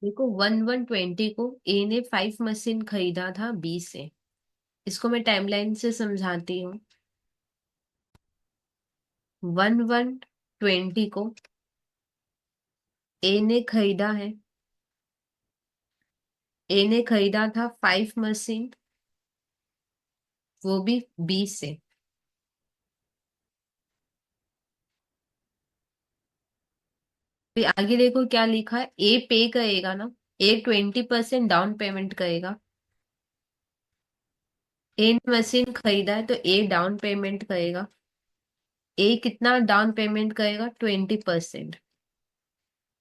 देखो 1120 को ए ने 5 मशीन खरीदा था बी से। इसको मैं टाइमलाइन से समझाती हूँ। 1120 को ए ने खरीदा है। ए ने खरीदा था 5 मशीन, वो भी बी से। फिर आगे देखो क्या लिखा है, ए पे करेगा ना। ए 20% डाउन पेमेंट करेगा। ए ने मशीन खरीदा है तो ए डाउन पेमेंट करेगा। ए कितना डाउन पेमेंट करेगा? 20%।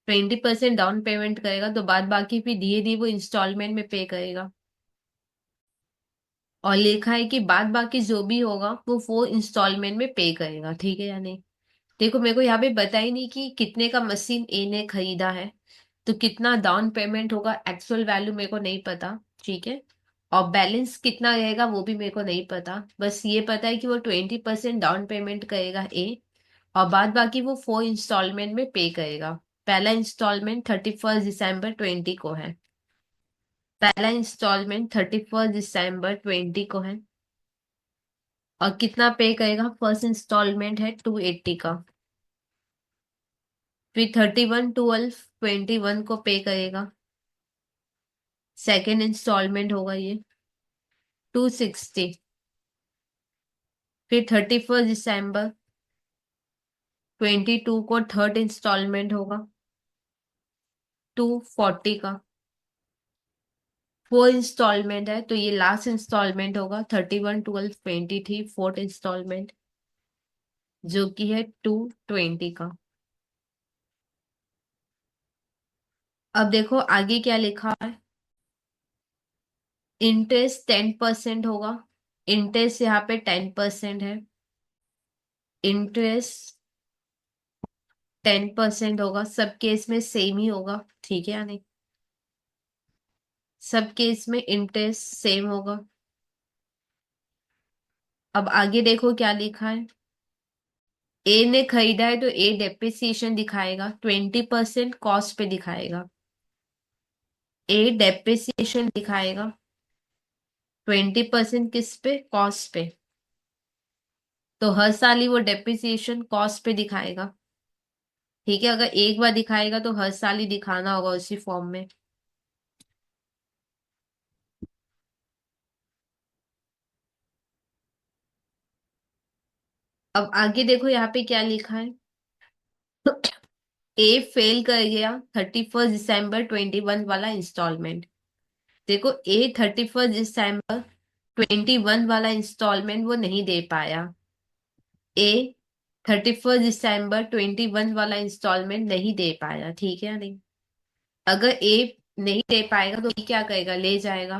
20% डाउन पेमेंट करेगा तो बाद बाकी फिर धीरे धीरे वो इंस्टॉलमेंट में पे करेगा। और लिखा है कि बाद बाकी जो भी होगा वो इंस्टॉलमेंट में पे करेगा। ठीक है या नहीं? देखो मेरे को यहाँ पे बता ही नहीं कि कितने का मशीन ए ने खरीदा है, तो कितना डाउन पेमेंट होगा, एक्चुअल वैल्यू मेरे को नहीं पता। ठीक है। और बैलेंस कितना रहेगा वो भी मेरे को नहीं पता। बस ये पता है कि वो 20% डाउन पेमेंट करेगा ए, और बाद बाकी वो 4 इंस्टॉलमेंट में पे करेगा। पहला इंस्टॉलमेंट 31 दिसंबर 20 को है। पहला इंस्टॉलमेंट 31 दिसंबर 20 को है। और कितना पे करेगा? फर्स्ट इंस्टॉलमेंट है 280 का। फिर 31/12/21 को पे करेगा। सेकेंड इंस्टॉलमेंट होगा ये 260। फिर 31 दिसंबर 22 को थर्ड इंस्टॉलमेंट होगा 240 का। फोर इंस्टॉलमेंट है तो ये लास्ट इंस्टॉलमेंट होगा 31/12/23, फोर्थ इंस्टॉलमेंट, जो कि है 220 का। अब देखो आगे क्या लिखा है। इंटरेस्ट 10% होगा। इंटरेस्ट यहाँ पे 10% है। इंटरेस्ट 10% होगा, सब केस में सेम ही होगा। ठीक है या नहीं? सब केस में इंटरेस्ट सेम होगा। अब आगे देखो क्या लिखा है। ए ने खरीदा है तो ए डेप्रिसिएशन दिखाएगा, 20% कॉस्ट पे दिखाएगा। ए डेप्रिसिएशन दिखाएगा 20% किस पे? कॉस्ट पे। तो हर साल ही वो डेप्रिसिएशन कॉस्ट पे दिखाएगा। ठीक है, अगर एक बार दिखाएगा तो हर साल ही दिखाना होगा उसी फॉर्म में। अब आगे देखो यहाँ पे क्या लिखा है। ए फेल कर गया 31 दिसंबर 2021 वाला इंस्टॉलमेंट। देखो ए 31 दिसंबर 2021 वाला इंस्टॉलमेंट वो नहीं दे पाया। ए 31 दिसंबर 2021 वाला इंस्टॉलमेंट नहीं दे पाया। ठीक है या नहीं? अगर ए नहीं दे पाएगा तो बी क्या करेगा? ले जाएगा।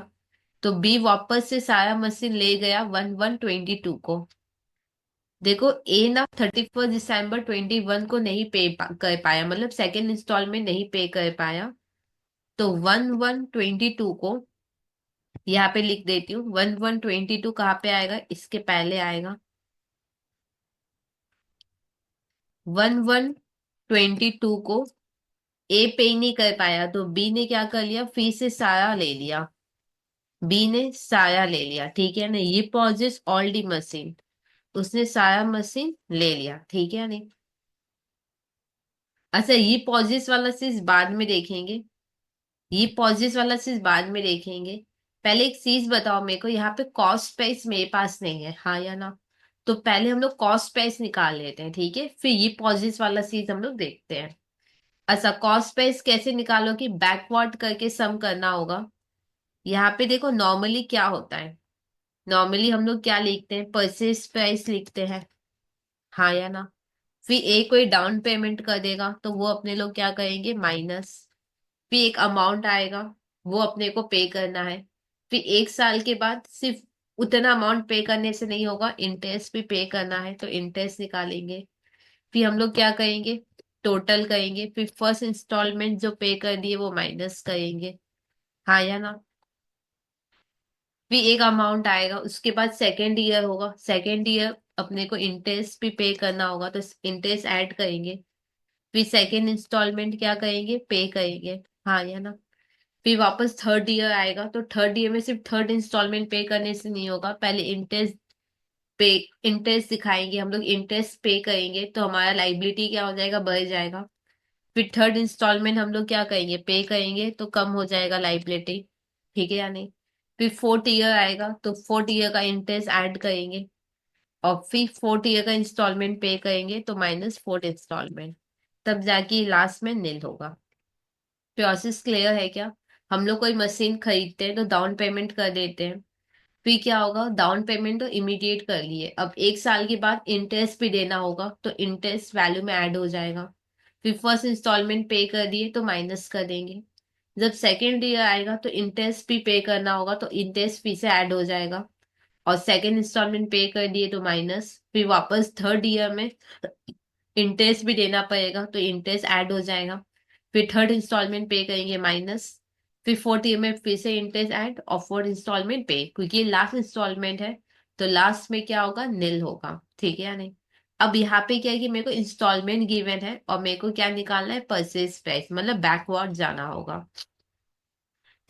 तो बी वापस से सारा मशीन ले गया 1122 को। देखो ए ना 31 दिसंबर 2021 को नहीं कर पाया, मतलब सेकेंड इंस्टॉलमेंट नहीं पे कर पाया। तो 1122 को यहाँ पे लिख देती हूँ। 1122 कहाँ पे आएगा? इसके पहले आएगा। 1122 को ए पे नहीं कर पाया तो बी ने क्या कर लिया? फी से सारा ले लिया। बी ने सारा ले लिया। ठीक है ना? ये पॉजेस ऑल दी मशीन, उसने सारा मशीन ले लिया। ठीक है नहीं? अच्छा, ये पॉजेस वाला चीज बाद में देखेंगे। ये पॉजिटिव वाला चीज बाद में देखेंगे। पहले एक चीज बताओ मेरे को, यहाँ पे कॉस्ट प्राइस मेरे पास नहीं है, हाँ या ना? तो पहले हम लोग कॉस्ट प्राइस निकाल लेते हैं। ठीक है, फिर ये पॉजिटिव वाला चीज हम लोग देखते हैं। अच्छा, कॉस्ट प्राइस कैसे निकालोगे? बैकवर्ड करके सम करना होगा। यहाँ पे देखो नॉर्मली क्या होता है। नॉर्मली हम लोग क्या लिखते हैं? परचेज प्राइस लिखते हैं, हाँ या ना? फिर एक कोई डाउन पेमेंट कर देगा तो वो अपने लोग क्या करेंगे? माइनस। फिर एक अमाउंट आएगा, वो अपने को पे करना है। फिर 1 साल के बाद सिर्फ उतना अमाउंट पे करने से नहीं होगा, इंटरेस्ट भी पे करना है तो इंटरेस्ट निकालेंगे। फिर हम लोग क्या करेंगे? टोटल करेंगे। फिर फर्स्ट इंस्टॉलमेंट जो पे कर दिए वो माइनस करेंगे, हाँ या ना? फिर एक अमाउंट आएगा, उसके बाद सेकेंड ईयर होगा। सेकेंड ईयर अपने को इंटरेस्ट भी पे करना होगा तो इंटरेस्ट ऐड करेंगे। फिर सेकेंड इंस्टॉलमेंट क्या करेंगे? पे करेंगे, हाँ या ना? फिर वापस थर्ड ईयर आएगा, तो थर्ड ईयर में सिर्फ थर्ड इंस्टॉलमेंट पे करने से नहीं होगा, पहले इंटरेस्ट पे, इंटरेस्ट दिखाएंगे हम लोग, इंटरेस्ट पे करेंगे तो हमारा लाइबिलिटी क्या हो जाएगा, बढ़ जाएगा। फिर थर्ड इंस्टॉलमेंट हम लोग क्या करेंगे, पे करेंगे तो कम हो जाएगा लाइबिलिटी, ठीक है या नहीं। फिर फोर्थ ईयर आएगा तो फोर्थ ईयर का इंटरेस्ट ऐड करेंगे, और फिर फोर्थ ईयर का इंस्टॉलमेंट पे करेंगे तो माइनस फोर्थ इंस्टॉलमेंट, तब जाके लास्ट में नील होगा। प्रोसेस क्लियर है क्या? हम लोग कोई मशीन खरीदते हैं तो डाउन पेमेंट कर देते हैं, फिर क्या होगा, डाउन पेमेंट तो इमीडिएट कर लिए, अब एक साल के बाद इंटरेस्ट भी देना होगा तो इंटरेस्ट वैल्यू में ऐड हो जाएगा। फिर फर्स्ट इंस्टॉलमेंट पे कर दिए तो माइनस कर देंगे, जब सेकेंड ईयर आएगा तो इंटरेस्ट भी पे करना होगा तो इंटरेस्ट फी से ऐड हो जाएगा, और सेकेंड इंस्टॉलमेंट पे कर दिए तो माइनस, फिर वापस थर्ड ईयर में इंटरेस्ट भी देना पड़ेगा तो इंटरेस्ट ऐड हो जाएगा, फिर थर्ड इंस्टॉलमेंट पे करेंगे माइनस, फिर फोर्थ ईयर में फिर से इंटरेस्ट ऐड, और फोर्थ इंस्टॉलमेंट पे, क्योंकि ये लास्ट इंस्टॉलमेंट है तो लास्ट में क्या होगा, नील होगा, ठीक है या नहीं। अब यहाँ पे क्या है कि मेरे को इंस्टॉलमेंट गिवन है और मेरे को क्या निकालना है, परचेज प्राइस, मतलब बैकवर्ड जाना होगा।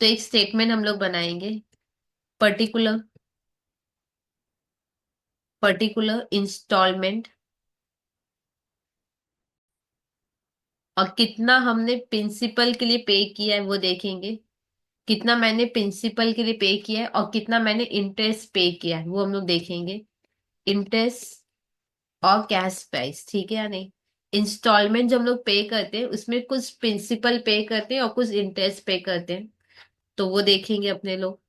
तो एक स्टेटमेंट हम लोग बनाएंगे, पर्टिकुलर पर्टिकुलर इंस्टॉलमेंट, और कितना हमने प्रिंसिपल के लिए पे किया है वो देखेंगे, कितना मैंने प्रिंसिपल के लिए पे किया है और कितना मैंने इंटरेस्ट पे किया है वो हम लोग देखेंगे, इंटरेस्ट और कैश प्राइस, ठीक है या नहीं। इंस्टॉलमेंट जब हम लोग पे करते हैं उसमें कुछ प्रिंसिपल पे करते हैं और कुछ इंटरेस्ट पे करते हैं, तो वो देखेंगे अपने लोग।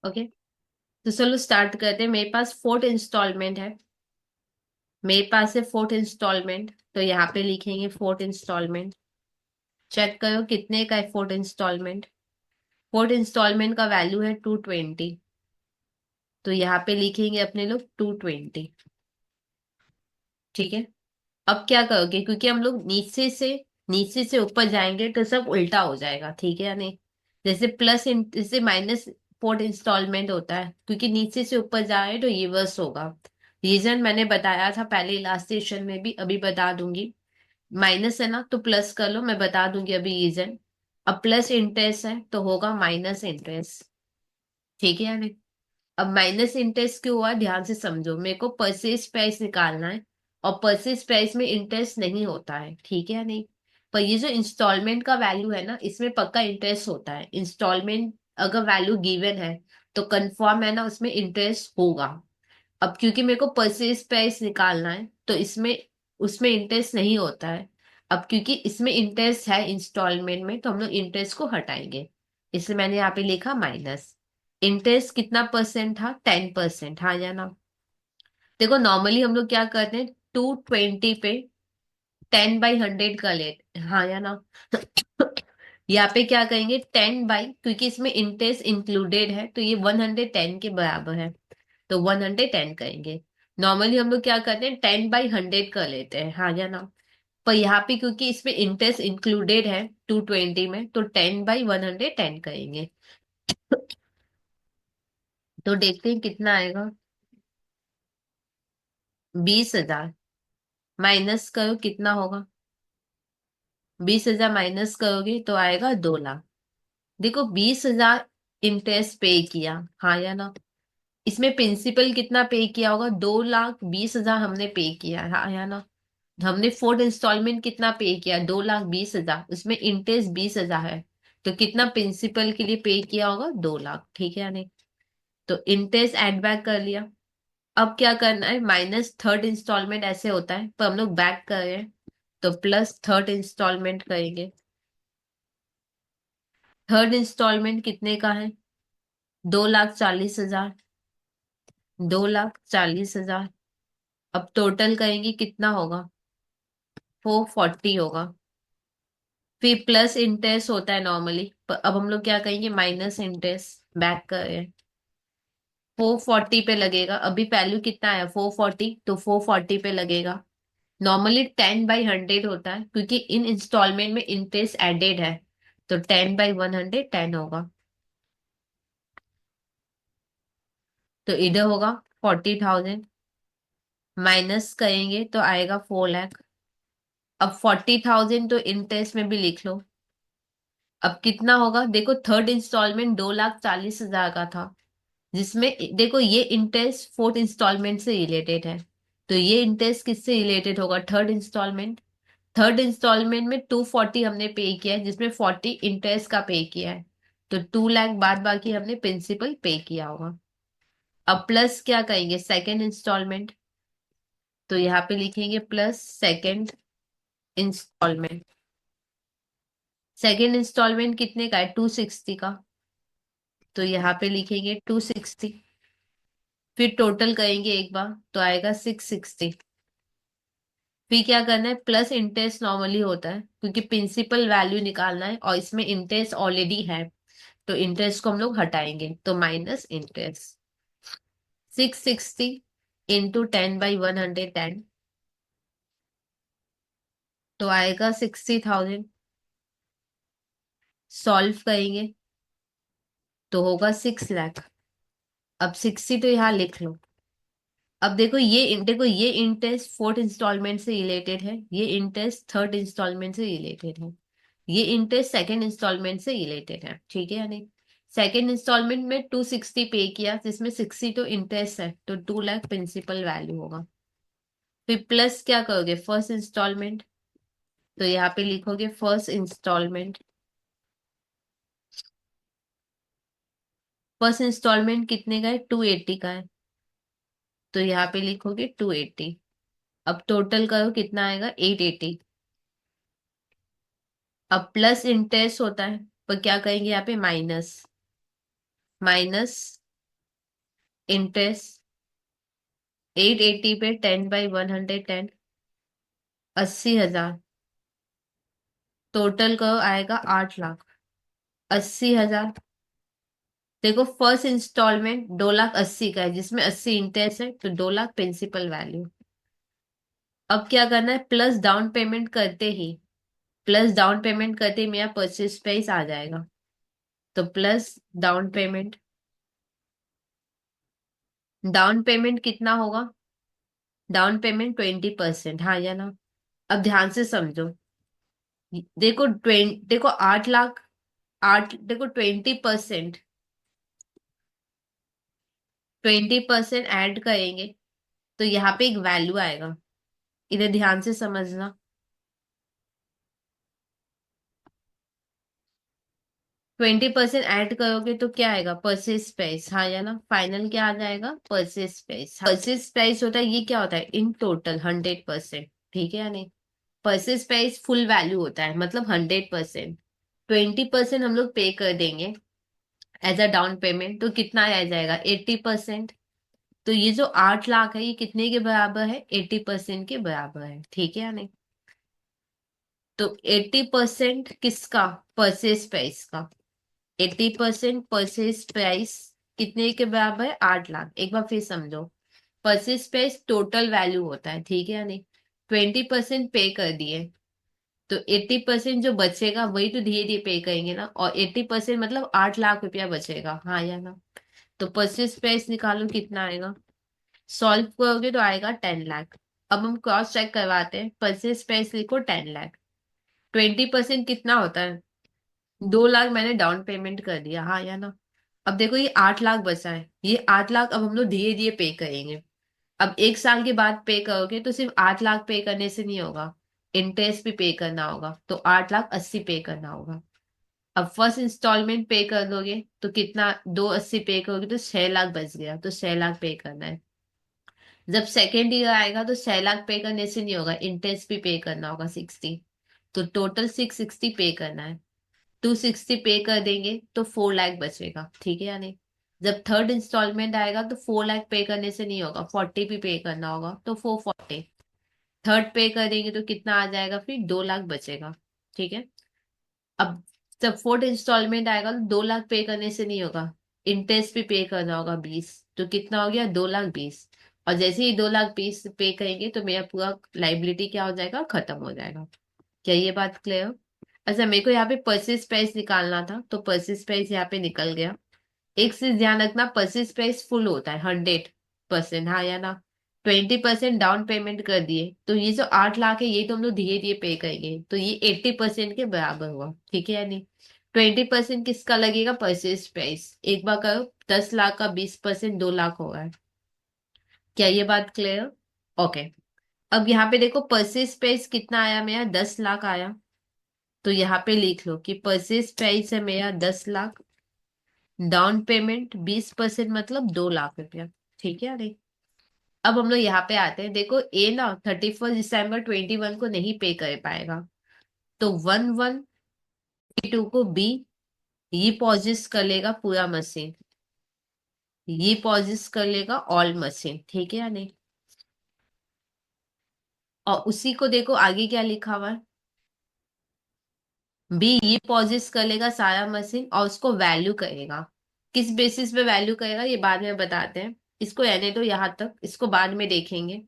ओके, तो चलो स्टार्ट करते हैं। मेरे पास फोर्थ इंस्टॉलमेंट है, मेरे पास है फोर्थ इंस्टॉलमेंट, तो यहाँ पे लिखेंगे फोर्थ इंस्टॉलमेंट। चेक करो कितने का है फोर्थ इंस्टॉलमेंट। फोर्थ इंस्टॉलमेंट का वैल्यू है 220, तो यहाँ पे लिखेंगे अपने लोग 220, ठीक है। अब क्या करोगे, क्योंकि हम लोग नीचे से ऊपर जाएंगे तो सब उल्टा हो जाएगा, ठीक है या नहीं। जैसे जैसे माइनस फोर्थ इंस्टॉलमेंट होता है, क्योंकि नीचे से ऊपर जाए तो रिवर्स होगा। रीजन मैंने बताया था पहले लास्ट सेशन में भी, अभी बता दूंगी। माइनस है ना तो प्लस कर लो, मैं बता दूंगी अभी रीजन। अब प्लस इंटरेस्ट है तो होगा माइनस इंटरेस्ट, ठीक है या नहीं। अब माइनस इंटरेस्ट क्यों हुआ, ध्यान से समझो, मेरे को परचेज प्राइस निकालना है, और परचेज प्राइस में इंटरेस्ट नहीं होता है, ठीक है या नहीं। पर ये जो इंस्टॉलमेंट का वैल्यू है ना, इसमें पक्का इंटरेस्ट होता है। इंस्टॉलमेंट अगर वैल्यू गिवन है तो कंफर्म है ना, उसमें इंटरेस्ट होगा। अब क्योंकि मेरे को परचेज प्राइस निकालना है तो इसमें उसमें इंटरेस्ट नहीं होता है। अब क्योंकि इसमें इंटरेस्ट है इंस्टॉलमेंट में, तो हम लोग इंटरेस्ट को हटाएंगे, इसलिए मैंने यहाँ पे लिखा माइनस। इंटरेस्ट कितना परसेंट था, 10%, हाँ या ना। देखो नॉर्मली हम लोग क्या करते हैं, 220 पे 10/100 का लेते, हाँ या ना। यहाँ पे क्या करेंगे, 10 बाई, क्योंकि इसमें इंटरेस्ट इंक्लूडेड है तो ये 110 के बराबर है, तो 110 करेंगे। नॉर्मली हम लोग क्या करते हैं, 10/100 कर लेते हैं, हाँ या ना। पर यहाँ पे क्योंकि इसमें इंटरेस्ट इंक्लूडेड है 220 में, तो 10/110 करेंगे। तो देखते हैं कितना आएगा, 20,000। माइनस करो कितना होगा, 20,000 माइनस करोगे तो आएगा 2 लाख। देखो 20,000 इंटरेस्ट पे किया, हाँ या ना। इसमें प्रिंसिपल कितना पे किया होगा, 2,20,000 हमने पे किया है, हाँ या ना। हमने फोर्थ इंस्टॉलमेंट कितना पे किया, 2,20,000, उसमें इंटरेस्ट 20,000 है, तो कितना प्रिंसिपल के लिए पे किया होगा, 2 लाख, ठीक है या नहीं। तो इंटरेस्ट एड बैक कर लिया। अब क्या करना है, माइनस थर्ड इंस्टॉलमेंट ऐसे होता है, पर हम लोग बैक कर रहे हैं तो प्लस थर्ड इंस्टॉलमेंट करेंगे। थर्ड इंस्टॉलमेंट कितने का है, 2,40,000, 2,40,000। अब टोटल करेंगे कितना होगा, 440 होगा। फिर प्लस इंटरेस्ट होता है नॉर्मली, पर अब हम लोग क्या करेंगे, माइनस इंटरेस्ट, बैक कर रहे हैं। 440 पे लगेगा, अभी वैल्यू कितना है 440, तो 440 पे लगेगा। नॉर्मली 10/100 होता है, क्योंकि इन इंस्टॉलमेंट में इंटरेस्ट एडेड है, तो 10/110 होगा। तो इधर होगा 40,000, माइनस करेंगे तो आएगा 4 लाख। अब 40,000 तो इंटरेस्ट में भी लिख लो। अब कितना होगा देखो, थर्ड इंस्टॉलमेंट 2,40,000 का था, जिसमें देखो ये इंटरेस्ट फोर्थ इंस्टॉलमेंट से रिलेटेड है। तो ये इंटरेस्ट किससे रिलेटेड होगा, थर्ड इंस्टॉलमेंट। थर्ड इंस्टॉलमेंट में 240 हमने पे किया है, जिसमें 40 इंटरेस्ट का पे किया है। तो 2 लाख बाद बाकी हमने प्रिंसिपल पे किया होगा। अब प्लस क्या कहेंगे, सेकेंड इंस्टॉलमेंट। तो यहाँ पे लिखेंगे plus second installment. Second installment कितने का है, 260 का। तो यहाँ पे लिखेंगे 260। फिर टोटल करेंगे एक बार तो आएगा 660। फिर क्या करना है, प्लस इंटरेस्ट नॉर्मली होता है क्योंकि प्रिंसिपल वैल्यू निकालना है और इसमें इंटरेस्ट ऑलरेडी है। तो इंटरेस्ट को हम लोग हटाएंगे तो माइनस इंटरेस्ट। 660 इंटू 10/110, तो आएगा 60,000। सॉल्व करेंगे तो होगा 6 लाख। अब 60 तो यहाँ लिख लो। अब देखो ये इंटरेस्ट फोर्थ इंस्टॉलमेंट से रिलेटेड है, ये इंटरेस्ट थर्ड इंस्टॉलमेंट से रिलेटेड है, ये इंटरेस्ट सेकंड इंस्टॉलमेंट से रिलेटेड है, ठीक है या नहीं। सेकंड इंस्टॉलमेंट में 260 पे किया, जिसमें 60 तो इंटरेस्ट है, तो 2 लाख प्रिंसिपल वैल्यू होगा। फिर प्लस क्या करोगे, फर्स्ट इंस्टॉलमेंट। तो यहाँ पे लिखोगे फर्स्ट इंस्टॉलमेंट। फर्स्ट इंस्टॉलमेंट कितने का है, 280 का है। तो यहाँ पे लिखोगे 280। अब टोटल करो कितना आएगा, 880। अब प्लस इंटरेस्ट होता है, पर क्या करेंगे यहाँ पे माइनस। Minus interest. 880 पे 10/110, 80,000। टोटल करो आएगा 8 लाख। 80,000। देखो फर्स्ट इंस्टॉलमेंट 2,80,000 का है, जिसमें 80 इंटरेस्ट है, तो 2 लाख प्रिंसिपल वैल्यू। अब क्या करना है, प्लस डाउन पेमेंट करते ही, प्लस डाउन पेमेंट करते ही मेरा परचेज प्राइस आ जाएगा। तो plus down payment. Down payment कितना होगा, डाउन पेमेंट 20%, हाँ या ना। अब ध्यान से समझो। देखो 8 लाख, आठ देखो 20%, 20% ऐड करेंगे तो यहाँ पे एक वैल्यू आएगा, इधर ध्यान से समझना। 20% ऐड करोगे तो क्या आएगा, परचेज प्राइस, हाँ या ना। फाइनल क्या आ जाएगा, परचेज प्राइस। परचेज प्राइस होता है, ये क्या होता है, इन टोटल 100%, ठीक है या नहीं। परचेज प्राइस फुल वैल्यू होता है, मतलब 100%। 20% हम लोग पे कर देंगे एज अ डाउन पेमेंट, तो कितना आ जाएगा, 80%। तो ये जो 8 लाख है, ये कितने के बराबर है, 80% के बराबर है, ठीक है या नहीं। तो 80% किसका, परचेज प्राइस का। 80% परचेज प्राइस कितने के बराबर है, 8 लाख। एक बार फिर समझो, परचेज प्राइस टोटल वैल्यू होता है, ठीक है या नहीं। 20% पे कर दिए, तो 80% जो बचेगा वही तो धीरे धीरे पे करेंगे ना, और 80% मतलब 8 लाख रुपया बचेगा, हाँ या ना। तो परचेज प्राइस निकालो कितना आएगा। सॉल्व करोगे तो आएगा 10 लाख। अब हम क्रॉस चेक करवाते हैं, परचेज प्राइस लिखो 10 लाख। 20% कितना होता है, 2 लाख मैंने डाउन पेमेंट कर दिया, हाँ या ना। अब देखो ये 8 लाख बचा है, ये 8 लाख अब हम लोग धीरे धीरे पे करेंगे। अब 1 साल के बाद पे करोगे तो सिर्फ 8 लाख पे करने से नहीं होगा, इंटरेस्ट भी पे करना होगा, तो 8,80,000 पे करना होगा। अब फर्स्ट इंस्टॉलमेंट पे कर दोगे तो कितना, 280 पे करोगे तो 6 लाख बच गया, तो 6 लाख पे करना है। जब सेकेंड ईयर आएगा तो 6 लाख पे करने से नहीं होगा, इंटरेस्ट भी पे करना होगा 60। तो टोटल 660 पे करना है। 260 पे कर देंगे तो 4 लाख बचेगा, ठीक है या नहीं। जब थर्ड इंस्टॉलमेंट आएगा तो 4 लाख पे करने से नहीं होगा, 40 भी पे करना होगा, तो 440। थर्ड पे कर देंगे तो कितना आ जाएगा, फिर 2 लाख बचेगा, ठीक है। अब जब फोर्थ इंस्टॉलमेंट आएगा तो 2 लाख पे करने से नहीं होगा, इंटरेस्ट भी पे करना होगा 20, तो कितना हो गया, 2,20,000। और जैसे ही 2,20,000 पे करेंगे तो मेरा पूरा लाइबिलिटी क्या हो जाएगा, खत्म हो जाएगा। क्या ये बात क्लियर। अच्छा, मेरे को यहाँ पे परचेज प्राइस निकालना था, तो परचेज प्राइस यहाँ पे निकल गया। एक चीज ध्यान रखना, परचेज प्राइस फुल होता है 100%, हाँ या ना। 20% डाउन पेमेंट कर दिए तो ये जो 8 लाख है ये तो हम लोग धीरे धीरे पे करेंगे, तो ये 80% के बराबर हुआ, ठीक है या नहीं। 20% किसका लगेगा, परचेज प्राइस। एक बार करो, 10 लाख का 20% 2 लाख होगा। क्या ये बात क्लियर? ओके। अब यहाँ पे देखो परचेज प्राइस कितना आया मेरा, 10 लाख आया। तो यहाँ पे लिख लो कि परचेज प्राइस है मेरा 10 लाख, डाउन पेमेंट 20% मतलब 2 लाख रुपया, ठीक है अरे। अब हम लोग यहाँ पे आते हैं, देखो ए ना 31 दिसंबर 2021 को नहीं पे कर पाएगा, तो 11 22 को बी, ये पॉजिस कर लेगा पूरा मशीन, ये पॉजिस कर लेगा ऑल मशीन, ठीक है या नहीं। और उसी को देखो आगे क्या लिखा हुआ है, बी ये पॉजिस कर लेगा सारा मशीन और उसको वैल्यू करेगा। किस बेसिस पे वैल्यू करेगा ये बाद में बताते हैं, इसको रहने दो यहाँ तक, इसको बाद में देखेंगे।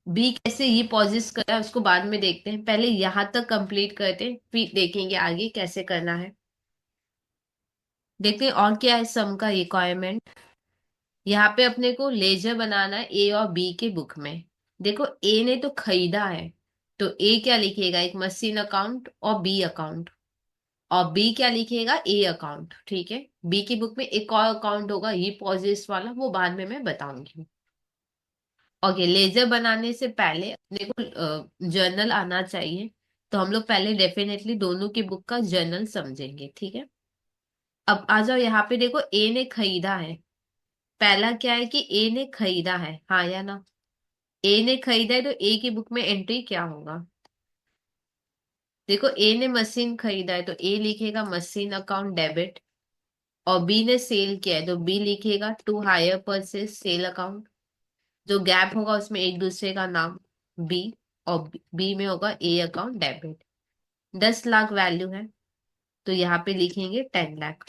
बी कैसे ये पॉजिस करा है उसको बाद में देखते हैं, पहले यहाँ तक कंप्लीट करते हैं फिर देखेंगे आगे कैसे करना है। देखते हैं और क्या है सम का रिक्वायरमेंट। यहाँ पे अपने को लेजर बनाना है ए और बी के बुक में। देखो ए ने तो खरीदा है, तो ए क्या लिखेगा, एक मशीन अकाउंट और बी अकाउंट। और बी क्या लिखेगा, ए अकाउंट, ठीक है। बी की बुक में एक और अकाउंट होगा ये पॉजिस वाला, वो बाद में मैं बताऊंगी। ओके, लेजर बनाने से पहले अपने को जर्नल आना चाहिए, तो हम लोग पहले डेफिनेटली दोनों की बुक का जर्नल समझेंगे, ठीक है। अब आ जाओ यहाँ पे, देखो ए ने खरीदा है। पहला क्या है कि ए ने खरीदा है, हाँ या ना। ए ने खरीदा है तो ए की बुक में एंट्री क्या होगा। देखो ए ने मशीन खरीदा है तो ए लिखेगा मशीन अकाउंट डेबिट। और बी ने सेल किया है तो बी लिखेगा to hire purchase sale account. जो गैप होगा उसमें एक दूसरे का नाम, बी। और बी में होगा A account debit. 10 lakh value है, तो यहाँ पे लिखेंगे 10 लाख।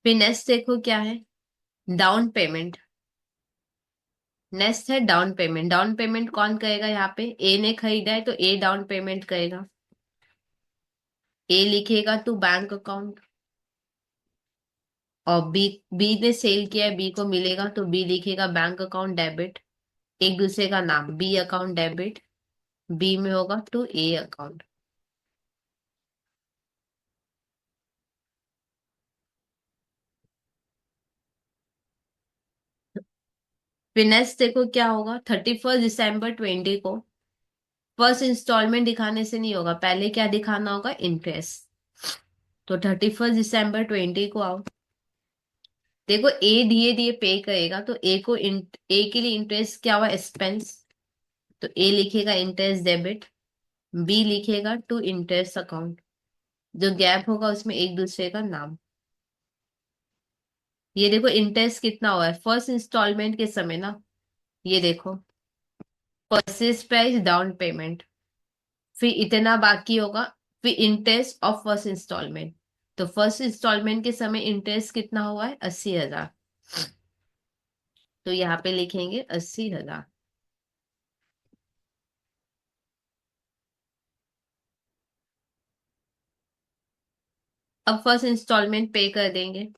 फिर नेक्स्ट देखो क्या है, डाउन पेमेंट। नेक्स्ट है डाउन पेमेंट। डाउन पेमेंट कौन करेगा, यहाँ पे ए ने खरीदा है तो ए डाउन पेमेंट करेगा। ए लिखेगा टू बैंक अकाउंट। और बी, बी ने सेल किया है, बी को मिलेगा तो बी लिखेगा बैंक अकाउंट डेबिट। एक दूसरे का नाम, बी अकाउंट डेबिट। बी में होगा टू ए अकाउंट। फिर नेक्स्ट देखो क्या होगा, 31 दिसंबर 20 को फर्स्ट इंस्टॉलमेंट दिखाने से नहीं होगा, पहले क्या दिखाना होगा, इंटरेस्ट। तो 31 दिसंबर 20 को आओ। देखो ए धीरे धीरे पे करेगा, तो ए को ए के लिए इंटरेस्ट क्या हुआ, एक्सपेंस। तो ए लिखेगा इंटरेस्ट डेबिट। बी लिखेगा टू इंटरेस्ट अकाउंट। जो गैप होगा उसमें एक दूसरे का नाम। ये देखो इंटरेस्ट कितना हुआ है फर्स्ट इंस्टॉलमेंट के समय ना, ये देखो परचेज प्राइस डाउन पेमेंट, फिर इतना बाकी होगा, फिर इंटरेस्ट ऑफ फर्स्ट इंस्टॉलमेंट। तो फर्स्ट इंस्टॉलमेंट के समय इंटरेस्ट कितना हुआ है, 80,000। तो यहाँ पे लिखेंगे 80,000। अब फर्स्ट इंस्टॉलमेंट पे कर देंगे।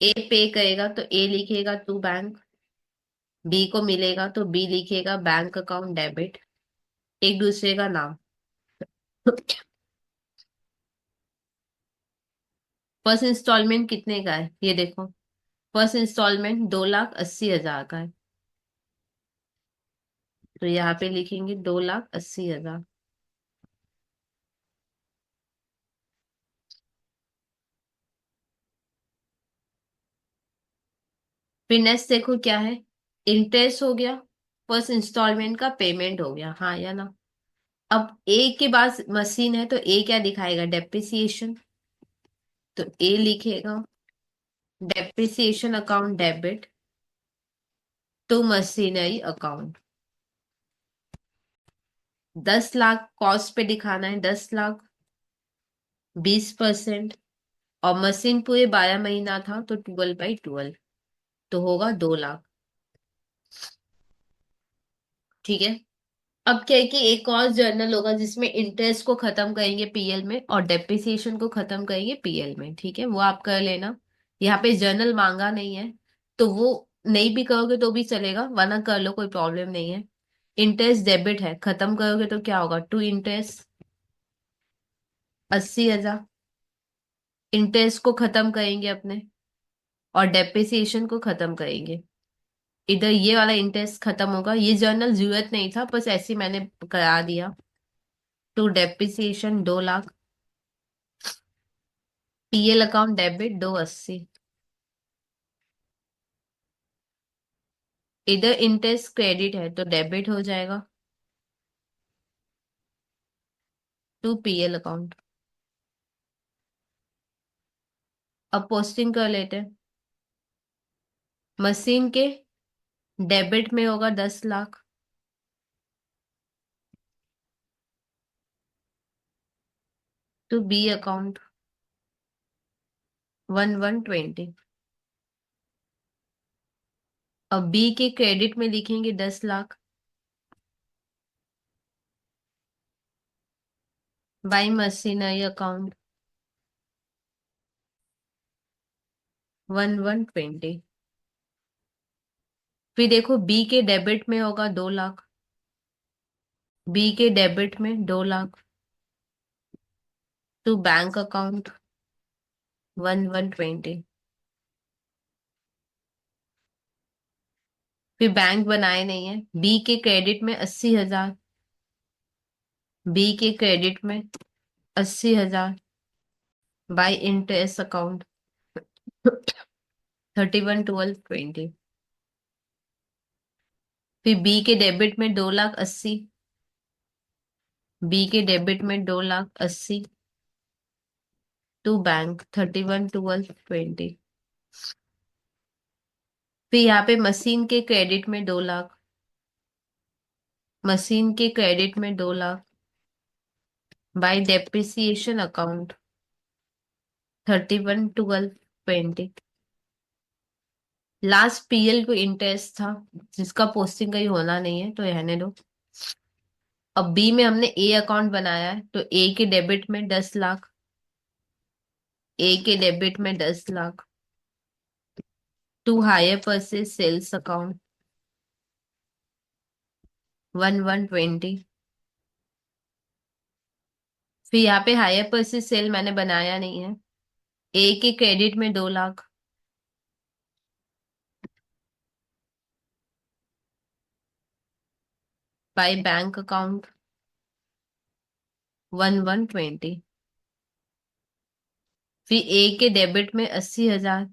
ए पे करेगा तो ए लिखेगा टू बैंक। बी को मिलेगा तो बी लिखेगा बैंक अकाउंट डेबिट। एक दूसरे का नाम। फर्स्ट इंस्टॉलमेंट कितने का है ये देखो, फर्स्ट इंस्टॉलमेंट 2,80,000 का है, तो यहाँ पे लिखेंगे 2,80,000। फिर नेक्स्ट देखो क्या है, इंटरेस्ट हो गया, फर्स्ट इंस्टॉलमेंट का पेमेंट हो गया, हाँ या ना। अब ए के बाद मशीन है तो ए क्या दिखाएगा, डेप्रिसिएशन। तो ए लिखेगा depreciation account debit to machinery account. 10 lakh cost पे दिखाना है, 10 लाख 20%। और मशीन पूरे 12 महीना था तो 12/12, तो होगा 2 लाख। ठीक है। अब क्या है कि एक और जर्नल होगा जिसमें इंटरेस्ट को खत्म करेंगे पीएल में और डेप्रिसिएशन को खत्म करेंगे पीएल में, ठीक है, वो आप कर लेना। यहाँ पे जर्नल मांगा नहीं है, तो वो नहीं भी करोगे तो भी चलेगा, वरना कर लो, कोई प्रॉब्लम नहीं है। इंटरेस्ट डेबिट है, खत्म करोगे तो क्या होगा, टू इंटरेस्ट 80,000। इंटरेस्ट को खत्म करेंगे अपने और डेप्रिसिएशन को खत्म करेंगे। इधर ये वाला इंटरेस्ट खत्म होगा, ये जर्नल जरूरत नहीं था, बस ऐसे ही मैंने करा दिया। To depreciation 2 lakh, PL account debit 280। इधर इंटरेस्ट क्रेडिट है तो डेबिट हो जाएगा टू पीएल अकाउंट। अब पोस्टिंग कर लेते हैं। मशीन के डेबिट में होगा 10 लाख, टू बी अकाउंट 1120। अब बी के क्रेडिट में लिखेंगे 10 लाख, बाई मशीनरी अकाउंट 1120। फिर देखो बी के डेबिट में होगा 2 लाख, बी के डेबिट में 2 लाख, टू बैंक अकाउंट 1120। फिर बैंक बनाए नहीं है, बी के क्रेडिट में 80,000, बी के क्रेडिट में 80,000 बाई इंटरेस्ट अकाउंट 31/12/20। फिर बी के डेबिट में 2,80,000, बी के डेबिट में 2,80,000, टू बैंक 31/12/20। फिर यहाँ पे मशीन के क्रेडिट में 2 लाख, मशीन के क्रेडिट में 2 lakh by depreciation account 31/12/20। Last PL को इंटरेस्ट था जिसका पोस्टिंग कहीं होना नहीं है, तो रहने दो। अब बी में हमने ए अकाउंट बनाया है, तो ए के डेबिट में 10 लाख, ए के डेबिट में 10 lakh, to hire purchase sales account 1120। फिर यहाँ पे हायर परचेज सेल मैंने बनाया नहीं है। ए के क्रेडिट में 2 लाख, बाय बैंक अकाउंट 1120। फिर ए के डेबिट में 80,000,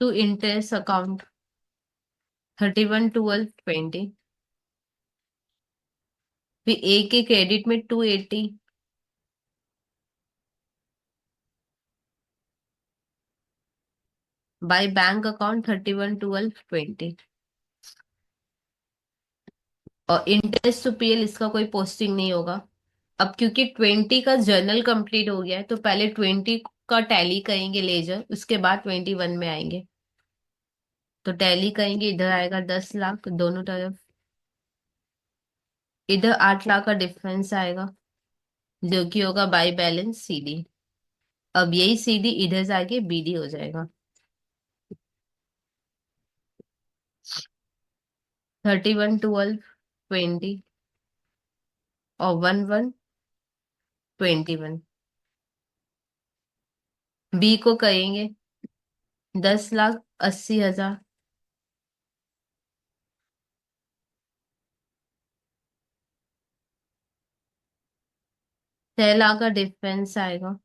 टू इंटरेस्ट अकाउंट 31/12/20। फिर ए के क्रेडिट में 280, बाय बैंक अकाउंट 31/12/20। और इंटरेस्ट टू पीएल इसका कोई पोस्टिंग नहीं होगा। अब क्योंकि 20 का जर्नल कंप्लीट हो गया है, तो पहले 20 का टैली करेंगे लेजर, उसके बाद 21 में आएंगे। तो टैली करेंगे, इधर आएगा 10 लाख दोनों तरफ, इधर 8 लाख का डिफरेंस आएगा, जो कि होगा बाई बैलेंस सीडी। अब यही सीडी इधर से आके बीडी हो जाएगा। 31/12/20 और 11/21। बी को करेंगे 10,80,000, 6 लाख का डिफरेंस आएगा,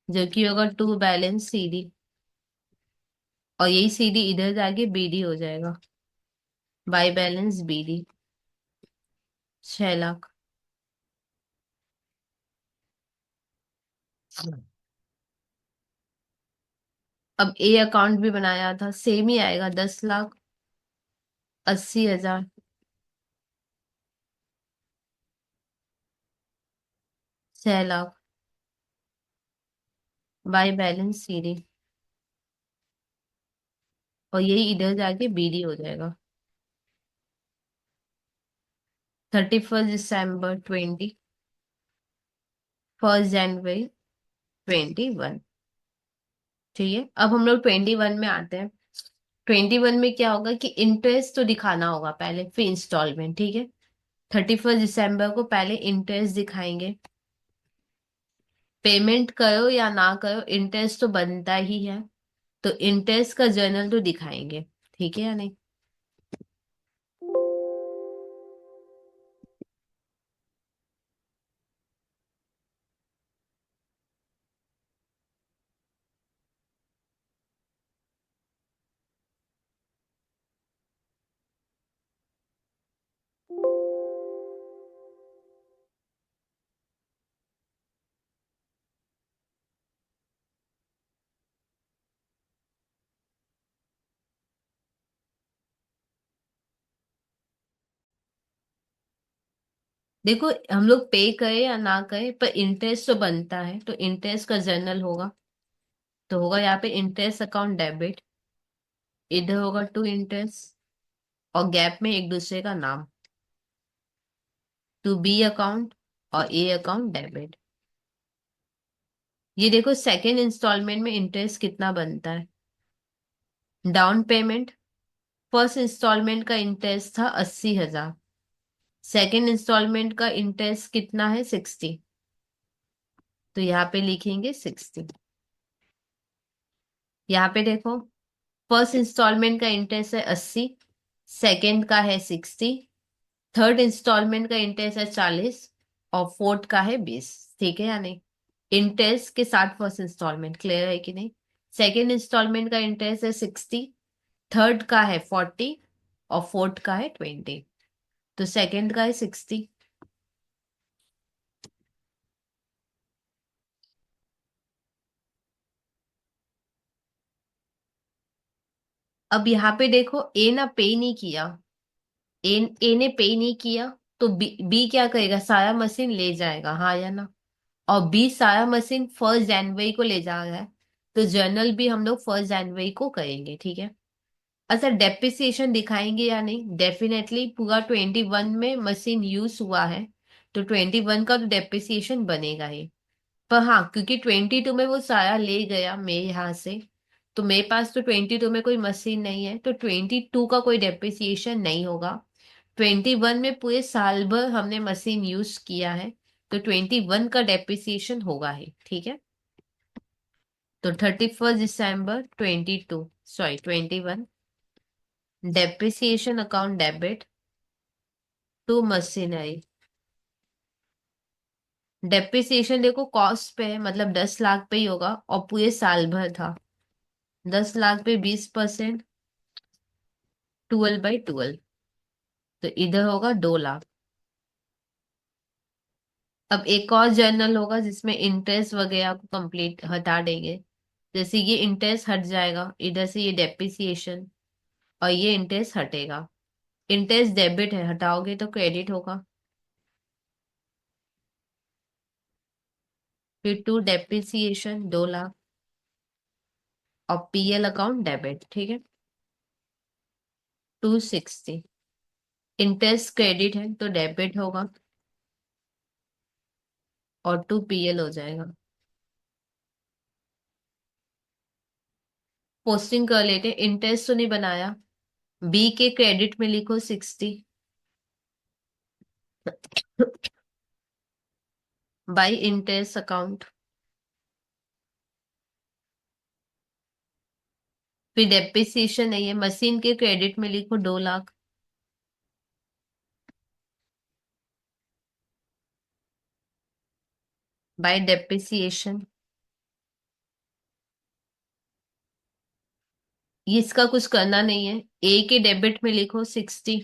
जो कि होगा टू बैलेंस सीडी। और यही सीडी इधर जाके बीडी हो जाएगा, बाई बैलेंस बीडी 6 लाख। अब ए अकाउंट भी बनाया था, सेम ही आएगा, 10,80,000, 6 लाख बाई बैलेंस सीडी। और यही इधर जाके बीडी हो जाएगा। 31 दिसंबर 20, 1 जनवरी 21। ठीक है, अब हम लोग 21 में आते हैं। 21 में क्या होगा कि इंटरेस्ट तो दिखाना होगा पहले, फिर इंस्टॉलमेंट। ठीक है, 31 दिसंबर को पहले इंटरेस्ट दिखाएंगे। पेमेंट करो या ना करो, इंटरेस्ट तो बनता ही है, तो इंटरेस्ट का जर्नल तो दिखाएंगे। ठीक है या नहीं? देखो, हम लोग पे करें या ना करें, पर इंटरेस्ट तो बनता है, तो इंटरेस्ट का जर्नल होगा। तो होगा यहाँ पे इंटरेस्ट अकाउंट डेबिट, इधर होगा टू इंटरेस्ट, और गैप में एक दूसरे का नाम, टू बी अकाउंट और ए अकाउंट डेबिट। ये देखो, सेकेंड इंस्टॉलमेंट में इंटरेस्ट कितना बनता है। डाउन पेमेंट, फर्स्ट इंस्टॉलमेंट का इंटरेस्ट था 80,000, सेकेंड इंस्टॉलमेंट का इंटरेस्ट कितना है 60, तो यहाँ पे लिखेंगे 60। यहाँ पे देखो, फर्स्ट इंस्टॉलमेंट का इंटरेस्ट है 80, सेकेंड का है 60, थर्ड इंस्टॉलमेंट का इंटरेस्ट है 40, और फोर्थ का है 20। ठीक है या नहीं? इंटरेस्ट के साथ फर्स्ट इंस्टॉलमेंट, क्लियर है कि नहीं? सेकेंड इंस्टॉलमेंट का इंटरेस्ट है 60, थर्ड का है 40, और फोर्थ का है 20, तो सेकेंड का है 60। अब यहाँ पे देखो, ए ना पे नहीं किया, ए ए ने पे नहीं किया, तो बी क्या करेगा, सारा मशीन ले जाएगा, हाँ या ना? और बी सारा मशीन 1 जनवरी को ले जा रहा है, तो जर्नल भी हम लोग 1 जनवरी को करेंगे। ठीक है। अच्छा, डेप्रिसिएशन दिखाएंगे या नहीं? डेफिनेटली, पूरा 21 में मशीन यूज हुआ है, तो 21 का तो डेप्रिसिएशन बनेगा ही। पर हाँ, क्योंकि 22 में वो सारा ले गया मेरे यहाँ से, तो मेरे पास तो 22 में कोई मशीन नहीं है, तो 22 का कोई डेप्रिसिएशन नहीं होगा। 21 में पूरे साल भर हमने मशीन यूज किया है, तो 21 का डेप्रिसिएशन होगा ही। ठीक है, तो 31 दिसंबर 22, sorry 21, depreciation account debit to machinery. Depreciation देखो कॉस्ट पे है, मतलब 10 लाख पे ही होगा, और पूरे साल भर था। 10 लाख पे 20%, 12/12, तो इधर होगा 2 लाख। अब एक और जर्नल होगा जिसमें इंटरेस्ट वगैरह को कंप्लीट हटा देंगे। जैसे ये इंटरेस्ट हट जाएगा, इधर से ये डेप्रिसिएशन, और ये इंटरेस्ट हटेगा। इंटरेस्ट डेबिट है, हटाओगे तो क्रेडिट होगा। फिर टू डेप्रिसिएशन 2 लाख, और पीएल अकाउंट डेबिट। ठीक है, 260। इंटरेस्ट क्रेडिट है तो डेबिट होगा, और टू पीएल हो जाएगा। पोस्टिंग कर लेते, इंटरेस्ट तो नहीं बनाया। बी के क्रेडिट में लिखो 60, बाई इंटरेस्ट अकाउंट। फिर डेप्रिसिएशन नहीं है, मशीन के क्रेडिट में लिखो 2 लाख, बाय डेप्रिसिएशन। ये इसका कुछ करना नहीं है, ए के डेबिट में लिखो 60,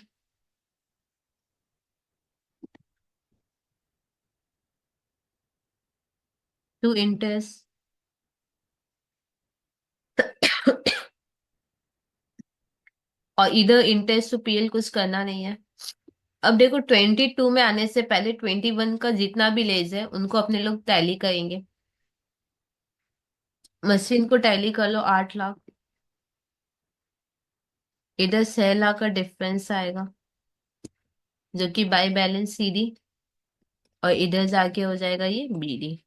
टू इंटरेस्ट। और इधर इंटरेस्ट टू पीएल कुछ करना नहीं है। अब देखो, 22 में आने से पहले 21 का जितना भी लेज है उनको अपने लोग टैली करेंगे। मशीन को टैली कर लो, 8 लाख। इधर सेल का डिफरेंस आएगा जो कि बाई बैलेंस सीडी, और इधर जाके हो जाएगा ये बीडी।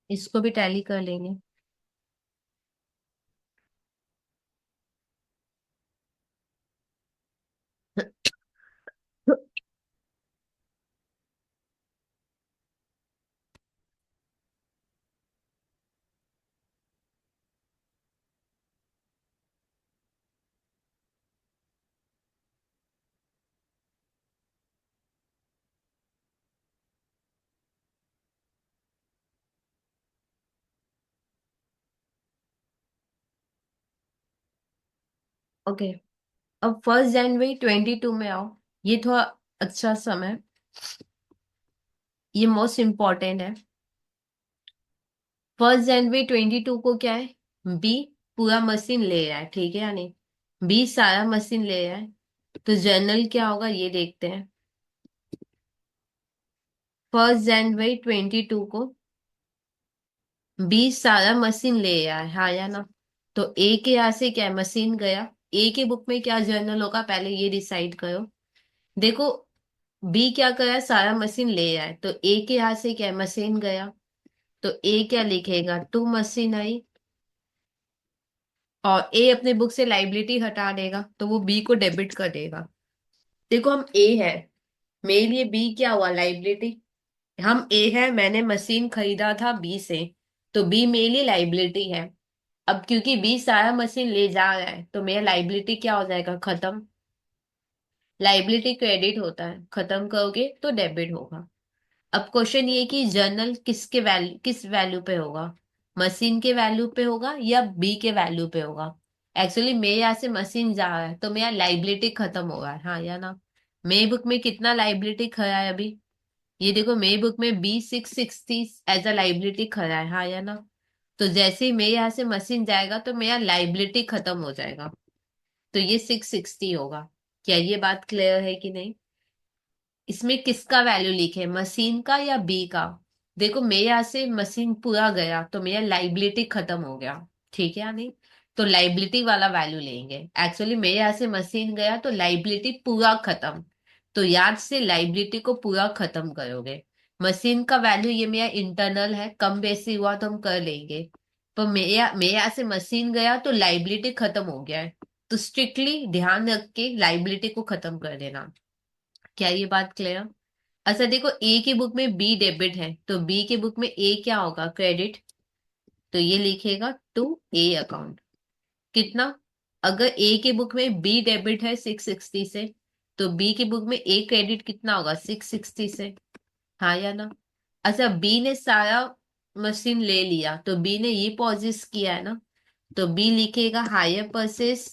इसको भी टैली कर लेंगे। ओके, अब 1 जनवरी 22 में आओ। ये थोड़ा अच्छा समय, ये मोस्ट इम्पोर्टेंट है। 1 जनवरी 22 को क्या है, बी पूरा मशीन ले रहा है, ठीक है या नहीं? बी सारा मशीन ले रहा है, तो जर्नल क्या होगा ये देखते हैं। 1 जनवरी 22 को बी सारा मशीन ले रहा है, हाँ या ना? तो ए के यहाँ से क्या है, मशीन गया। ए के बुक में क्या जर्नल होगा पहले ये डिसाइड करो। देखो, बी क्या कर रहा है, सारा मशीन ले रहा है, तो ए के यहाँ से क्या है, मशीन गया। तो ए क्या लिखेगा, टू मशीन आई। और ए अपने बुक से लाइबिलिटी हटा देगा, तो वो बी को डेबिट कर देगा। देखो, हम ए है, मेरे लिए बी क्या हुआ, लाइबिलिटी। हम ए है, मैंने मशीन खरीदा था बी से, तो बी मेरे लिए लाइबिलिटी है। अब क्योंकि बी सारा मशीन ले जा रहा है, तो मेरा लाइबिलिटी क्या हो जाएगा, खत्म। लाइबिलिटी क्रेडिट होता है, खत्म करोगे तो डेबिट होगा। अब क्वेश्चन ये कि जर्नल किसके वैल्यू, किस वैल्यू पे होगा, मशीन के वैल्यू पे होगा या बी के वैल्यू पे होगा? एक्चुअली मेरे यहाँ से मशीन जा रहा है, तो मेरा लाइबिलिटी खत्म होगा, हाँ या ना? मेरे बुक में कितना लाइबिलिटी खड़ा है अभी, ये देखो, मेरे बुक में B660 एज अ लाइबिलिटी खड़ा है, हाँ या ना? तो जैसे ही मेरे यहाँ से मशीन जाएगा, तो मेरा लाइबिलिटी खत्म हो जाएगा, तो ये 660 होगा। क्या ये बात क्लियर है कि नहीं? इसमें किसका वैल्यू लिखे, मशीन का या बी का? देखो, मेरे यहाँ से मशीन पूरा गया, तो मेरा लाइबिलिटी खत्म हो गया, ठीक है या नहीं? तो लाइबिलिटी वाला वैल्यू लेंगे। एक्चुअली मेरे यहाँ से मशीन गया, तो लाइबिलिटी पूरा खत्म, तो याद से लाइबिलिटी को पूरा खत्म करोगे। मशीन का वैल्यू ये मेरा इंटरनल है, कम बेसी हुआ तो हम कर लेंगे। पर मेरे यहाँ से मशीन गया, तो लाइबिलिटी खत्म हो गया है, तो स्ट्रिक्टली ध्यान रख के लाइबिलिटी को खत्म कर देना। क्या ये बात क्लियर? अच्छा देखो, ए की बुक में बी डेबिट है, तो बी की बुक में ए क्या होगा, क्रेडिट। तो ये लिखेगा टू ए अकाउंट। कितना, अगर ए की बुक में बी डेबिट है 660 से, तो बी की बुक में ए क्रेडिट कितना होगा, 660 से, हाँ या ना? अच्छा, बी ने सारा मशीन ले लिया, तो बी ने ये पॉजिस किया है ना, तो बी लिखेगा हायर परचेस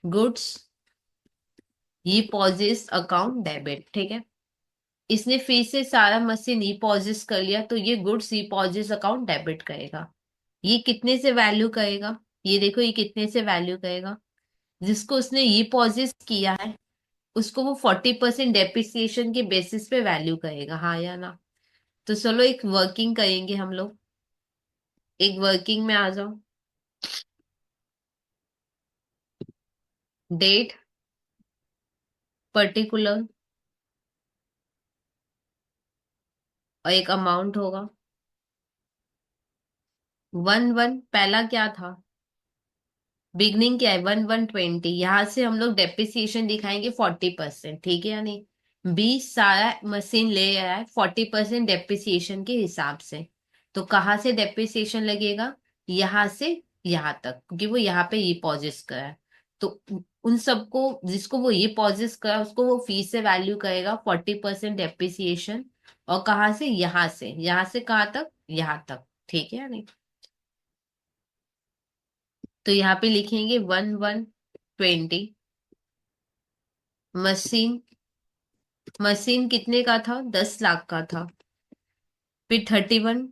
गुड्स, ये पॉजिस अकाउंट डेबिट, ठीक है। इसने फिर से सारा मशीन ई पॉजिस कर लिया, तो ये गुड्स ई पॉजिस अकाउंट डेबिट करेगा। ये कितने से वैल्यू करेगा, ये देखो, ये कितने से वैल्यू करेगा, जिसको उसने ई पॉजिस किया है उसको वो 40% डेप्रिसिएशन के बेसिस पे वैल्यू करेगा, हाँ या ना? तो चलो एक वर्किंग करेंगे हम लोग, एक वर्किंग में आ जाओ। डेट, पर्टिकुलर, और एक अमाउंट होगा। 1 1 पहला क्या था, बिगनिंग क्या है, 1 1 20, यहां से हम लोग डेप्रिसिएशन दिखाएंगे 40%, ठीक है या नहीं? 20 सारा मशीन ले आया है 40% डेप्रिसिएशन के हिसाब से, तो कहाँ से डेप्रिसिएशन लगेगा, यहां से यहां तक, क्योंकि वो यहाँ पे ये पॉजिस करा है। तो उन सबको, जिसको वो ये पॉजेस करा, उसको वो फीस से वैल्यू करेगा 40% डेप्रिसिएशन। और कहाँ से? यहाँ से कहाँ तक? यहाँ तक। ठीक है या नहीं? तो यहाँ पे लिखेंगे 1120। मशीन मशीन कितने का था? 10 लाख का था। फिर 31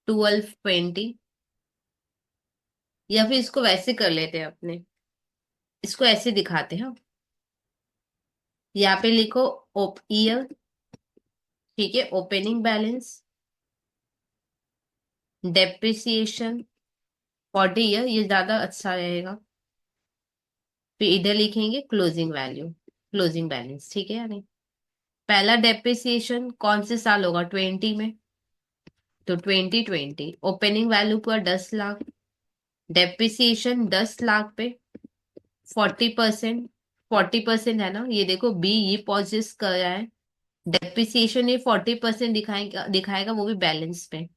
1220। या फिर इसको वैसे कर लेते हैं अपने, इसको ऐसे दिखाते हैं। यहाँ पे लिखो ईयर। ठीक है, ओपनिंग बैलेंस, डेप्रिसिएशन 40 ईयर, ये ज्यादा अच्छा रहेगा। फिर इधर लिखेंगे क्लोजिंग वैल्यू, क्लोजिंग बैलेंस। ठीक है या नहीं? पहला डेप्रिसिएशन कौन से साल होगा? 20 में। तो 2020 ओपनिंग वैल्यू पर 10 लाख, डेप्रिसिएशन 10 लाख पे 40%। 40% है ना, ये देखो बी ये पॉजिस कर रहा है। डेप्रिसिएशन ये 40% दिखाएगा, दिखाएगा वो भी बैलेंस पे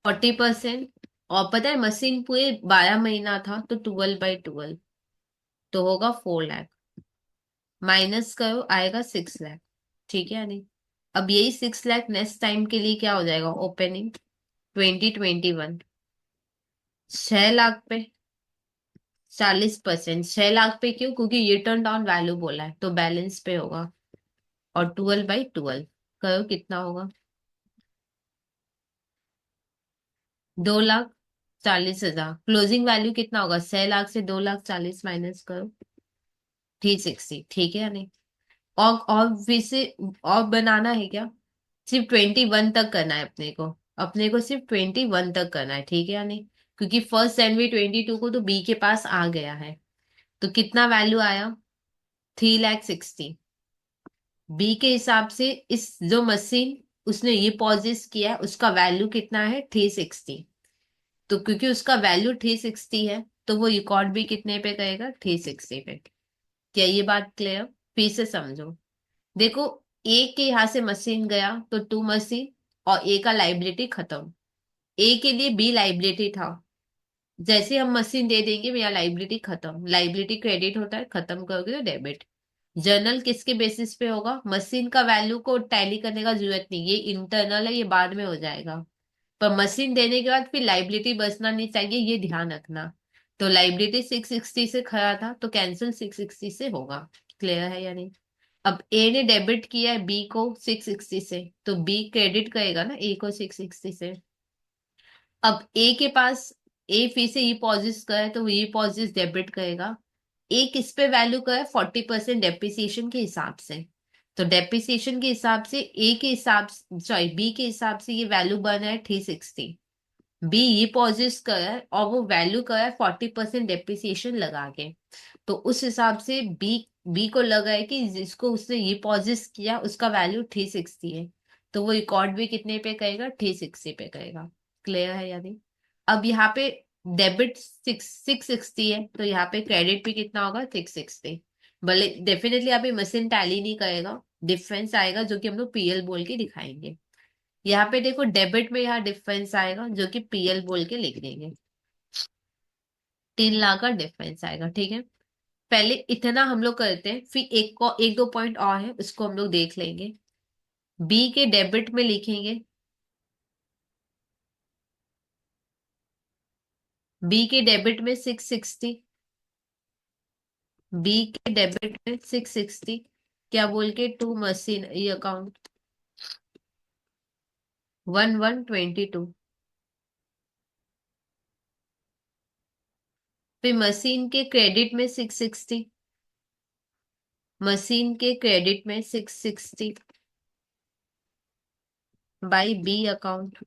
40%। और पता है मशीन पूरे 12 महीना था, तो 12/12 तो होगा 4 लाख। माइनस करो, आएगा 6 लाख। ठीक है या नहीं? अब यही 6 लाख नेक्स्ट टाइम के लिए क्या हो जाएगा? ओपनिंग 2021 6 लाख पे 40%। 6 लाख पे क्यों? क्योंकि ये टर्न डाउन वैल्यू बोला है, तो बैलेंस पे होगा। और 12/12 करो, कितना होगा? 2,40,000। क्लोजिंग वैल्यू कितना होगा? 6 लाख से 2,40,000 माइनस करो, 360। ठीक है या नहीं? और फिर से और बनाना है क्या? सिर्फ 21 तक करना है अपने को सिर्फ 21 तक करना है। ठीक है या नहीं? क्योंकि फर्स्ट जनवरी 22 को तो बी के पास आ गया है। तो कितना वैल्यू आया? 3,60,000। बी के हिसाब से इस जो मशीन उसने ये पॉजिस किया है, उसका वैल्यू कितना है? 360। तो क्योंकि उसका वैल्यू 360 है, तो वो रिकॉर्ड भी कितने पे करेगा? 360 पे। क्या ये बात क्लियर? फिर से समझो। देखो, ए के यहां से मशीन गया तो टू मशीन, और ए का लाइबिलिटी खत्म। ए के लिए बी लाइबिलिटी था। जैसे हम मशीन दे देंगे, मेरा लाइबिलिटी खत्म। लाइबिलिटी क्रेडिट होता है, खत्म करोगे तो डेबिट। जर्नल किसके बेसिस पे होगा? मशीन का वैल्यू को टैली करने का जरूरत नहीं, ये इंटरनल है, ये बाद में हो जाएगा। पर मशीन देने के बाद फिर लाइबिलिटी बचना नहीं चाहिए, ये ध्यान रखना। तो लाइबिलिटी 660 से खड़ा था, तो कैंसिल 660 से होगा। क्लियर है या नहीं? अब ए ने डेबिट किया है बी को 660 से, तो बी क्रेडिट करेगा ना ए को 660 से। अब ए के पास, ए फिर से ये पॉजिस का है, तो ये पॉजिस डेबिट करेगा। ए किस पे वैल्यू का है? 40% डेप्रिसिएशन के हिसाब से। तो डेप्रिसिएशन के हिसाब से ए के हिसाब, सॉरी बी के हिसाब से ये वैल्यू बना है 360। बी ये पॉजिस का है और वो वैल्यू का है 40% डेप्रिसिएशन लगा के। तो उस हिसाब से बी बी को लगा है कि जिसको उसने ये पॉजिस किया उसका वैल्यू 360 है, तो वो रिकॉर्ड भी कितने पे करेगा? 360 पे करेगा। क्लियर है या नहीं? अब यहाँ पे डेबिट 660 है, तो यहाँ पे क्रेडिट भी कितना होगा? 660। भले डेफिनेटली यहाँ पे मशीन टैली नहीं करेगा, डिफरेंस आएगा जो कि हम लोग पीएल बोल के दिखाएंगे। यहाँ पे देखो डेबिट में यहाँ डिफरेंस आएगा जो कि पीएल बोल के लिख देंगे। 3 लाख का डिफरेंस आएगा। ठीक है, पहले इतना हम लोग करते हैं, फिर एक दो पॉइंट और है, उसको हम लोग देख लेंगे। बी के डेबिट में लिखेंगे, बी के डेबिट में 660। बी के डेबिट में 660 क्या बोल के? टू मशीन ये अकाउंट 1122। फिर मशीन के क्रेडिट में 660, मशीन के क्रेडिट में 660 बाई बी अकाउंट।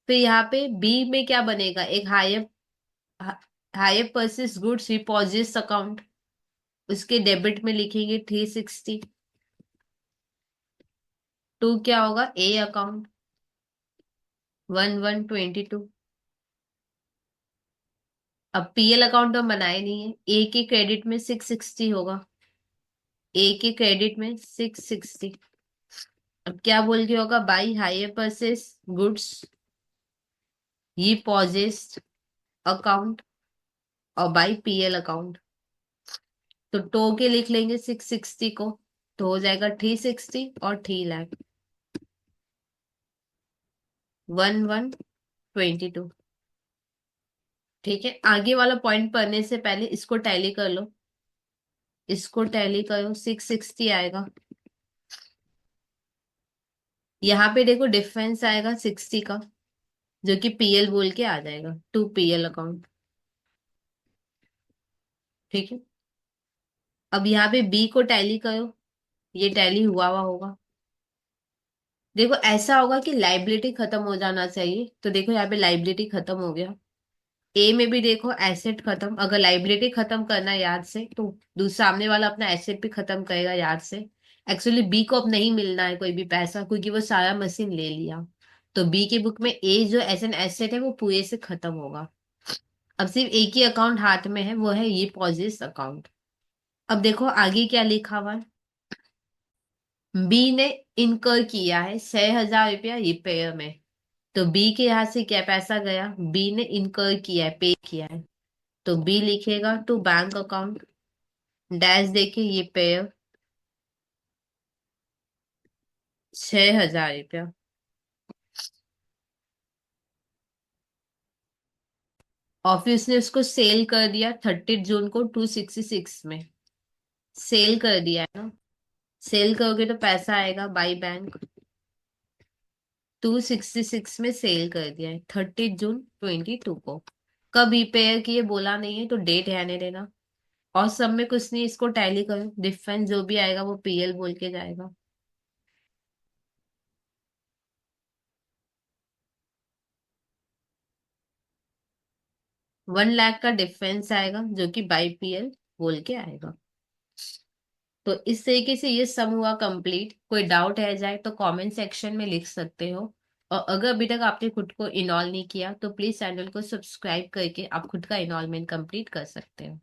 फिर यहाँ पे बी में क्या बनेगा? एक hire hire purchase goods deposits account, उसके डेबिट में लिखेंगे 360। टू क्या होगा? A account 1122। अब पीएल अकाउंट हम बनाए नहीं है, ए के क्रेडिट में 660 होगा, ए के क्रेडिट में 660। अब क्या बोल के होगा, बाई हायर परचेस गुड्स ये पॉजिस्ट अकाउंट और बाई पीएल अकाउंट। तो टो के लिख लेंगे 660 को, तो हो जाएगा 360 और 3 लाख, 1122। ठीक है, आगे वाला पॉइंट पढ़ने से पहले इसको टैली कर लो, इसको टैली करो, 660 आएगा। यहाँ पे देखो डिफरेंस आएगा 60 का, जो कि पीएल बोल के आ जाएगा, टू पीएल अकाउंट। ठीक है, अब यहाँ पे बी को टैली करो, ये टैली हुआ हुआ होगा। देखो ऐसा होगा कि लाइबिलिटी खत्म हो जाना चाहिए, तो देखो यहाँ पे लाइबिलिटी खत्म हो गया। ए में भी देखो एसेट खत्म, अगर लाइबिलिटी खत्म करना है याद से, तो दूसरा सामने वाला अपना एसेट भी खत्म करेगा याद से। एक्चुअली बी को अब नहीं मिलना है कोई भी पैसा, क्योंकि वो सारा मशीन ले लिया। तो बी की बुक में ए जो एज एन एसेट है वो पूरे से खत्म होगा। अब सिर्फ एक ही अकाउंट हाथ में है, वो है ये पॉजिस अकाउंट। अब देखो आगे क्या लिखा हुआ है, बी ने इनकर किया है 6,000 रुपया रिपेयर में। तो बी के यहाँ से क्या पैसा गया, बी ने इनकर किया है, पे किया है। तो बी लिखेगा टू बैंक अकाउंट, डैश देके ये पेयर 6,000 रुपया। और फिर उसने उसको सेल कर दिया 30 जून को 266 में, सेल कर दिया है ना। सेल करोगे तो पैसा आएगा बाई बैंक, 266 में सेल कर दिया है 30 जून 22 को। कब रिपेयर किए बोला नहीं है, तो डेट रहने देना। और सब में कुछ नहीं, इसको टैली करो, डिफरेंस जो भी आएगा वो पीएल बोल के जाएगा। 1 लाख का डिफरेंस आएगा, जो कि बाई पीएल बोल के आएगा। तो इस तरीके से ये सम हुआ कंप्लीट। कोई डाउट है जाए तो कमेंट सेक्शन में लिख सकते हो। और अगर अभी तक आपने खुद को इनॉल नहीं किया, तो प्लीज चैनल को सब्सक्राइब करके आप खुद का इनॉलमेंट कंप्लीट कर सकते हो।